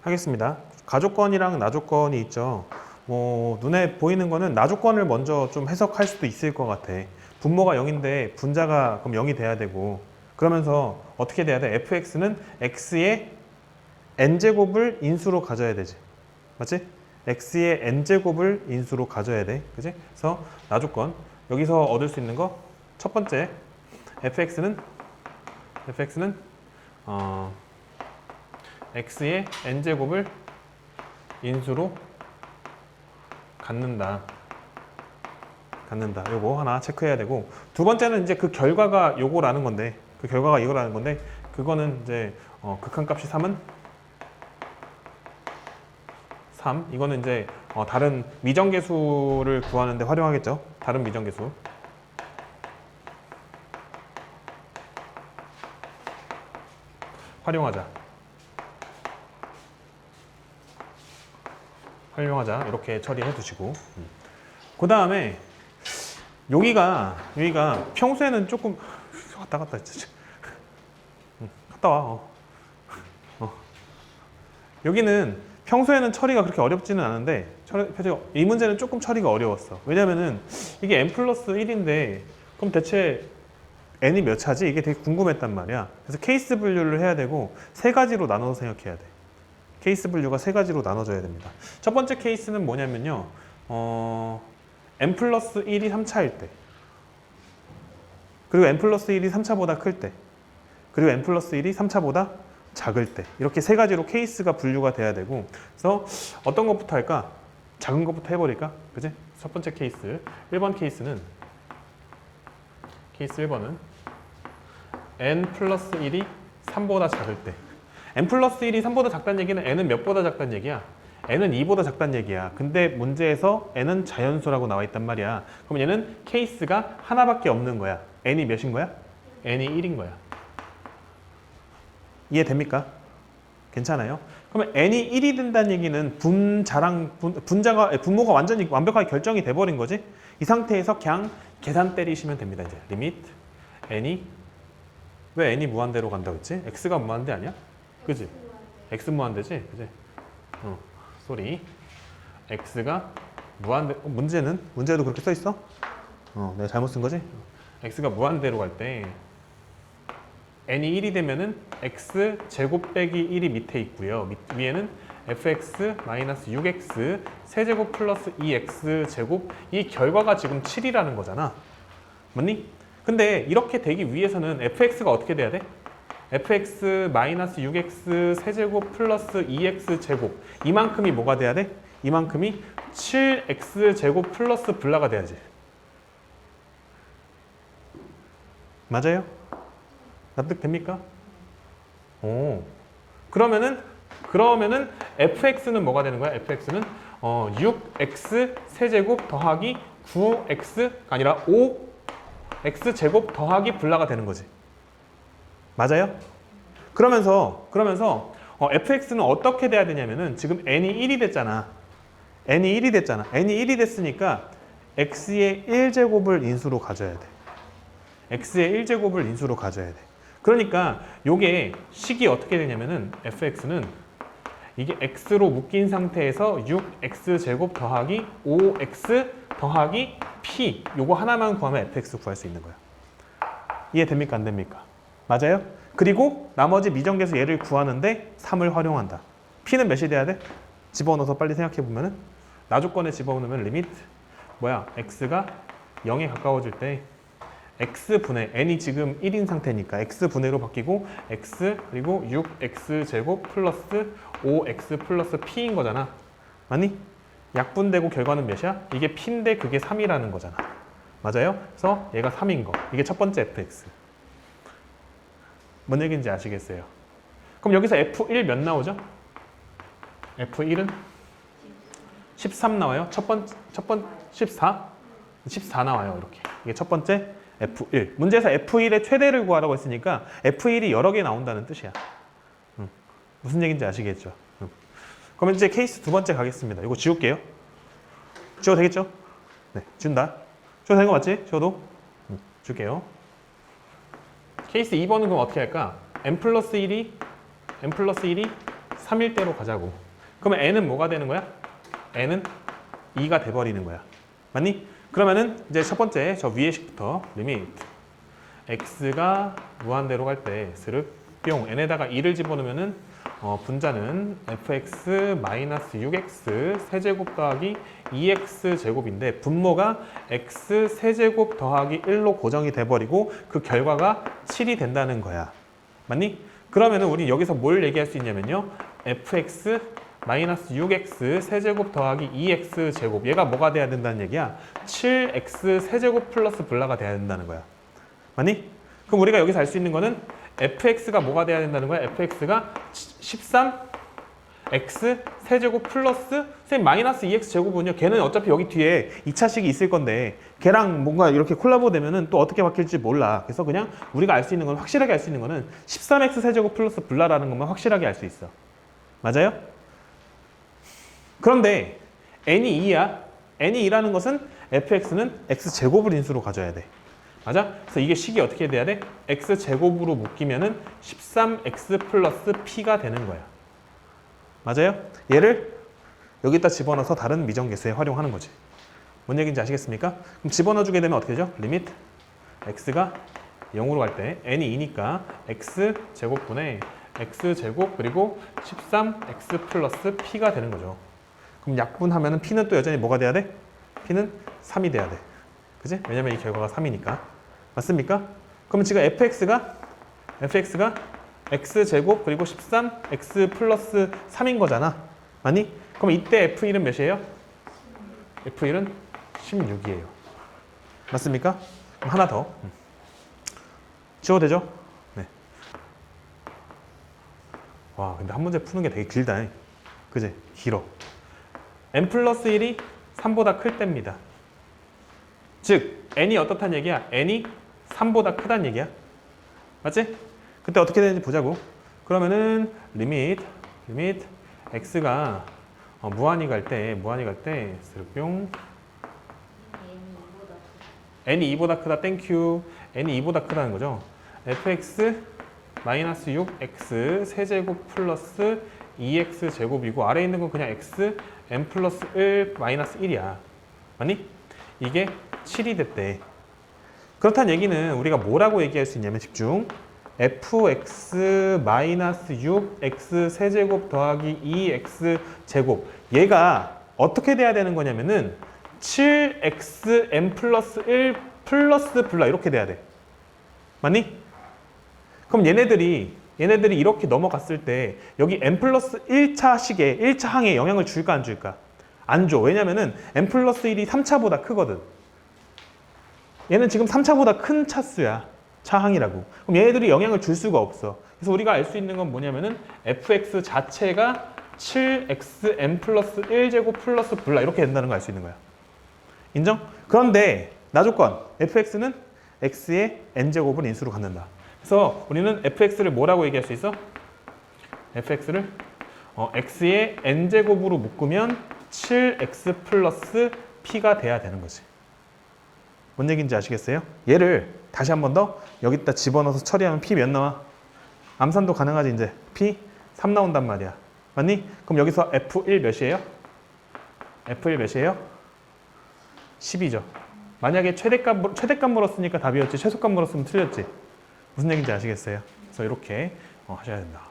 하겠습니다. 가조건이랑 나조건이 있죠. 뭐 눈에 보이는 거는 나조건을 먼저 좀 해석할 수도 있을 것 같아. 분모가 0인데 분자가 그럼 0이 돼야 되고, 그러면서 어떻게 돼야 돼? fx는 x의 n제곱을 인수로 가져야 되지. 맞지? x의 n제곱을 인수로 가져야 돼. 그지? 그래서 나조건 여기서 얻을 수 있는 거 첫 번째, fx는 x의 n제곱을 인수로 갖는다. 요거 하나 체크해야 되고, 두 번째는 이제 그 결과가 요거라는 건데, 그 결과가 이거라는 건데, 그거는 이제 극한값이 3은 3. 이거는 이제 다른 미정계수를 구하는 데 활용하겠죠. 다른 미정계수. 활용하자. 이렇게 처리해 두시고, 그 다음에 여기가 평소에는 조금 왔다 갔다 진짜 갔다 와. 여기는 평소에는 처리가 그렇게 어렵지는 않은데 이 문제는 조금 처리가 어려웠어. 왜냐면은 이게 n 플러스 1인데 그럼 대체 n이 몇 차지? 이게 되게 궁금했단 말이야. 그래서 케이스 분류를 해야 되고 세 가지로 나눠서 생각해야 돼. 케이스 분류가 세 가지로 나눠져야 됩니다. 첫 번째 케이스는 뭐냐면요. n 플러스 1이 3차일 때, 그리고 n 플러스 1이 3차보다 클 때, 그리고 n 플러스 1이 3차보다 작을 때, 이렇게 세 가지로 케이스가 분류가 돼야 되고, 그래서 어떤 것부터 할까? 작은 것부터 해버릴까? 그지? 첫 번째 케이스 1번 케이스는 케이스 1번은 n 플러스 1이 3보다 작을 때. n 플러스 1이 3보다 작다는 얘기는 n은 몇보다 작다는 얘기야? n은 2보다 작다는 얘기야. 근데 문제에서 n은 자연수라고 나와 있단 말이야. 그럼 얘는 케이스가 하나밖에 없는 거야. n이 몇인 거야? n이 1인 거야. 이해됩니까? 괜찮아요? 그러면 n이 1이 된다는 얘기는 분모가 완전히 완벽하게 결정이 돼버린 거지? 이 상태에서 그냥 계산 때리시면 됩니다. 이제 리미트 n이, 왜 n이 무한대로 간다고 했지? x가 무한대 아니야? 그지? x 무한대지? 그지? 쏘리. x가 무한대, 문제도 그렇게 써 있어? 내가 잘못 쓴 거지? x가 무한대로 갈 때 n이 1이 되면은 x 제곱 빼기 1이 밑에 있고요. 위에는 fx 마이너스 6x 세제곱 플러스 2x 제곱, 이 결과가 지금 7이라는 거잖아. 맞니? 근데 이렇게 되기 위해서는 fx가 어떻게 돼야 돼? fx 마이너스 6x 세제곱 플러스 2x 제곱, 이만큼이 뭐가 돼야 돼? 이만큼이 7x 제곱 플러스 블라가 돼야지. 맞아요? 납득됩니까? 오. 그러면은 fx는 뭐가 되는 거야? fx는 6x 세제곱 더하기 9x가 아니라 5x 제곱 더하기 블라가 되는 거지. 맞아요? 그러면서 fx는 어떻게 돼야 되냐면은 지금 n이 1이 됐잖아. n이 1이 됐으니까 x의 1제곱을 인수로 가져야 돼. x의 1제곱을 인수로 가져야 돼. 그러니까 요게 식이 어떻게 되냐면은 fx는 이게 x로 묶인 상태에서 6x 제곱 더하기 5x 더하기 p, 요거 하나만 구하면 fx 구할 수 있는 거야. 이해됩니까? 안 됩니까? 맞아요? 그리고 나머지 미정계수 얘를 구하는데 3을 활용한다. p는 몇이 돼야 돼? 집어넣어서 빨리 생각해보면은, 나조건에 집어넣으면 리미트 뭐야? x가 0에 가까워질 때 x분의, n이 지금 1인 상태니까 x분의로 바뀌고 x 그리고 6x 제곱 플러스 5x 플러스 p인 거잖아. 맞니? 약분되고 결과는 몇이야? 이게 p인데 그게 3이라는 거잖아. 맞아요? 그래서 얘가 3인 거. 이게 첫 번째 fx. 뭔 얘기인지 아시겠어요? 그럼 여기서 f1 몇 나오죠? f1은 13 나와요. 첫 번 14? 14 나와요. 이렇게. 이게 첫 번째 F1. 문제에서 F1의 최대를 구하라고 했으니까 F1이 여러 개 나온다는 뜻이야. 무슨 얘기인지 아시겠죠? 그러면 이제 케이스 두 번째 가겠습니다. 이거 지울게요. 지워도 되겠죠? 네, 지운다. 지워도 되는 거 맞지? 지워도? 줄게요. 케이스 2번은 그럼 어떻게 할까? n 플러스 1이 3일 대로 가자고. 그러면 n은 뭐가 되는 거야? n은 2가 돼버리는 거야. 맞니? 그러면은 이제 첫 번째 저 위에 식부터 리미트 x가 무한대로 갈 때 스륵 뿅 n에다가 2를 집어넣으면은 분자는 fx-6x 세제곱 더하기 2x 제곱인데 분모가 x 세제곱 더하기 1로 고정이 돼버리고 그 결과가 7이 된다는 거야. 맞니? 그러면은 우리 여기서 뭘 얘기할 수 있냐면요. fx-6x 세제곱 더하기 2x 제곱 얘가 뭐가 돼야 된다는 얘기야? 7x 세제곱 플러스 블라가 돼야 된다는 거야. 맞니? 그럼 우리가 여기서 알 수 있는 거는 fx가 뭐가 돼야 된다는 거야? fx가 13x 세제곱 플러스 선생님 마이너스 2x 제곱은요. 걔는 어차피 여기 뒤에 2차식이 있을 건데 걔랑 뭔가 이렇게 콜라보 되면은 또 어떻게 바뀔지 몰라. 그래서 그냥 우리가 알 수 있는 건 확실하게 알 수 있는 거는 13x 세제곱 플러스 블라라는 것만 확실하게 알 수 있어. 맞아요? 그런데 n이 2야. n이 2라는 것은 fx는 x제곱을 인수로 가져야 돼. 맞아? 그래서 이게 식이 어떻게 돼야 돼? x제곱으로 묶이면은 13x 플러스 p가 되는 거야. 맞아요? 얘를 여기다 집어넣어서 다른 미정계수에 활용하는 거지. 뭔 얘기인지 아시겠습니까? 그럼 집어넣어주게 되면 어떻게 되죠? 리미트 x가 0으로 갈 때 n이 2니까 x제곱분의 x제곱 그리고 13x 플러스 p가 되는 거죠. 그럼 약분하면은 p는 또 여전히 뭐가 돼야 돼? p는 3이 돼야 돼. 그지? 왜냐면 이 결과가 3이니까. 맞습니까? 그러면 지금 fx가 x제곱 그리고 13x 플러스 3인 거잖아. 맞니? 그럼 이때 f1은 몇이에요? f1은 16이에요. 맞습니까? 그럼 하나 더. 지워도 되죠? 네. 와, 근데 한 문제 푸는 게 되게 길다. 그지? 길어. n 플러스 1이 3보다 클 때입니다. 즉, n이 어떻다는 얘기야? n이 3보다 크다는 얘기야. 맞지? 그때 어떻게 되는지 보자고. 그러면은 리미트 x가 무한히 갈 때 뿅 n이 2보다 크다 땡큐 n이 2보다 크다는 거죠. fx 마이너스 6x 세제곱 플러스 2x 제곱이고 아래에 있는 건 그냥 x n 플러스 1 마이너스 1이야. 맞니? 이게 7이 됐대. 그렇다는 얘기는 우리가 뭐라고 얘기할 수 있냐면 집중. fx 마이너스 6x 세제곱 더하기 2x 제곱 얘가 어떻게 돼야 되는 거냐면은 7x n 플러스 1 플러스 블라 이렇게 돼야 돼. 맞니? 그럼 얘네들이 이렇게 넘어갔을 때 여기 n 플러스 1차식에 1차 항에 영향을 줄까 안 줄까? 안 줘. 왜냐면은 n 플러스 1이 3차보다 크거든. 얘는 지금 3차보다 큰 차수야. 차항이라고. 그럼 얘네들이 영향을 줄 수가 없어. 그래서 우리가 알 수 있는 건 뭐냐면은 fx 자체가 7xn 플러스 1제곱 플러스 블라 이렇게 된다는 걸 알 수 있는 거야. 인정? 그런데 나조건 fx는 x의 n제곱을 인수로 갖는다. 그래서 우리는 fx를 뭐라고 얘기할 수 있어? fx를 x의 n제곱으로 묶으면 7x 플러스 p가 돼야 되는 거지. 뭔 얘기인지 아시겠어요? 얘를 다시 한 번 더 여기다 집어넣어서 처리하면 p 몇 나와? 암산도 가능하지 이제. p 3 나온단 말이야. 맞니? 그럼 여기서 f1 몇이에요? f1 몇이에요? 10이죠. 만약에 최대값 물었으니까 답이었지 최소값 물었으면 틀렸지. 무슨 얘기인지 아시겠어요? 그래서 이렇게 하셔야 된다.